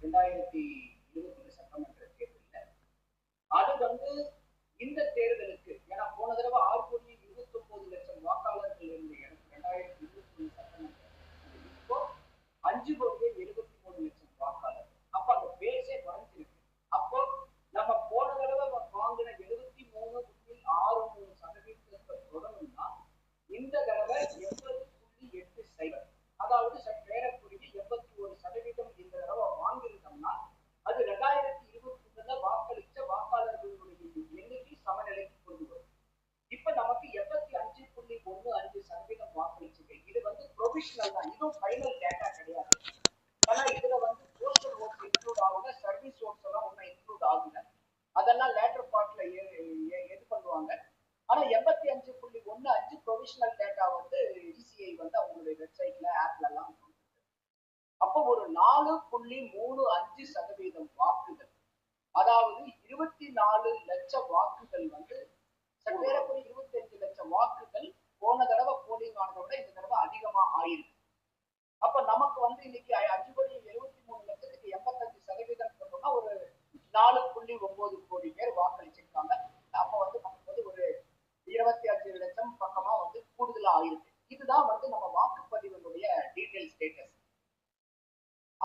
2021 சட்டமன்ற தேர்தலில் அது வந்து இந்த தேர்தலுக்கு ஏன்னா போன தடவை 6,29,00,000 வாக்காளர்கள் இருந்த எனக்கு 2021 சட்டமன்ற இப்போ 5,73,00,000 வாக்காளர்கள். அப்ப அந்த பேஸே குறைஞ்சிருக்கு. அப்போ நம்ம போன தடவை வாங்கின 73.63% தொடரணும்னா இந்த தடவை 80.80 அதாவது சற்றேறக்குரிய 81% இந்த தடவை வாங்கியிருந்தோம்னா அது 2021 வாக்களிச்ச வாக்காளர்களுடைய எண்ணிக்கை சமநிலைக்கு கொண்டு வரும். இப்ப நமக்கு 75.15% வாக்களிச்சுங்க. இது வந்து ப்ரொவிஷனல் தான், இதுவும் ஃபைனல் டேட்டா கிடையாது. ஆனா இதுல வந்து போஸ்டல் ஓட்ஸ் இன்க்ளூட் ஆகுல, சர்வீஸ் ஓட்ஸ் எல்லாம் ஒன்னும் இன்க்ளூட் ஆகுல. அதெல்லாம் லேட்டர் பார்ட்ல எது பண்ணுவாங்க. ஆனா 85.15 ப்ரொவிஷனல் டேட்டா வந்து இசிஐ வந்து அவங்களுடைய வெப்சைட்ல ஆப்ல எல்லாம். அப்போ ஒரு 4.35% வாக்குகள், அதாவது 24 லட்சம் வாக்குகள் வந்து சற்றேறக்குரிய 25 லட்சம் வாக்குகள் போன தடவை போலிங் ஆனதை விட இந்த தடவை அதிகமா ஆயிருக்கு. அப்ப நமக்கு வந்து இன்னைக்கு 5,73,00,000க்கு 85% சொன்னோம்னா ஒரு 4.9 கோடி பேர் வாக்களிச்சிருக்காங்க. அப்ப வந்து நமக்கு வந்து ஒரு 25 லட்சம் பக்கமா வந்து கூடுதலா ஆயிருக்கு. இதுதான் வந்து நம்ம வாக்குப்பதிவினுடைய டீடைல் ஸ்டேட்டஸ்.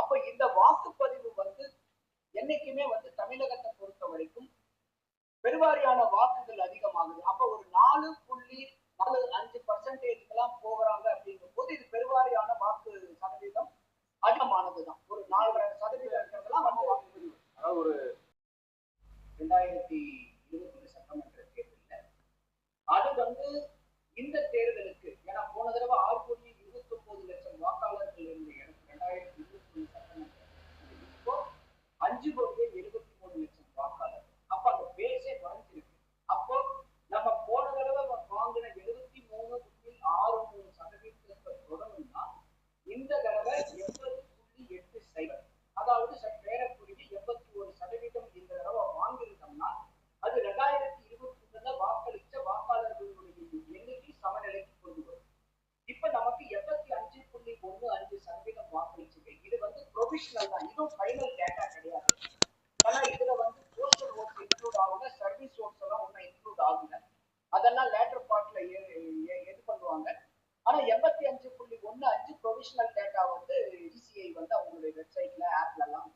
அப்ப இந்த வாக்குப்பதிவு வந்து என்னைக்குமே வந்து தமிழகத்தை பொறுத்த வரைக்கும் பெருவாரியான வாக்குகள் அதிகமாகுது. அப்ப ஒரு 4.45% போகிறாங்க அப்படிங்கும் போது இது பெருவாரியான வாக்கு சதவீதம் அதிகமானதுதான். ஒரு 4.5% வந்து வாக்குப்பதிவு. அதாவது ஒரு 2021 சட்டமன்ற தேர்தலில் அது வந்து இந்த தேர்தலுக்கு ஏன்னா போன தடவை 6,29,00,000 வாக்காளர்கள் இருந்த எனக்கு 2021 சட்டமன்ற இப்போ 5,73,00,000 வாக்காளர்கள். அப்ப அந்த பேஸே குறைஞ்சிருக்கு. அப்போ நம்ம போன தடவை வாங்கின 73.63% தொடரணும்னா இந்த தடவை 80.80 அதாவது சற்றேறக்குரிய 81% இந்த தடவை வாங்கியிருந்தோம்னா அது 2021 வாக்களிச்ச வாக்காளர்களுடைய எண்ணிக்கை சமநிலைக்கு கொண்டு வரும். இப்ப நமக்கு 75.15% வாக்களிச்சுங்க. இது வந்து ப்ரொவிஷனல் தான், இதுவும் ஃபைனல் டேட்டா கிடையாது. ஆனா இதுல வந்து போஸ்டல் ஓட்ஸ் இன்க்ளூட் ஆகுல, சர்வீஸ் ஓட்ஸ் எல்லாம் ஒன்னும் இன்க்ளூட் ஆகுல. அதெல்லாம் லேட்டர் பார்ட்ல எது பண்ணுவாங்க. ஆனா 85.15 ப்ரொவிஷனல் டேட்டா வந்து இசிஐ வந்து அவங்களுடைய வெப்சைட்ல ஆப்ல எல்லாம்.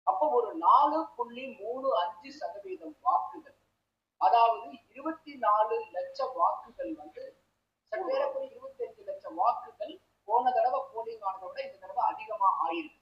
அப்போ ஒரு 4.35% வாக்குகள், அதாவது 24 லட்சம் வாக்குகள் வந்து சற்றேறக்குரிய 25 லட்சம் வாக்குகள் போன தடவை போலிங் ஆனதை விட இந்த தடவை அதிகமா ஆயிருக்கு.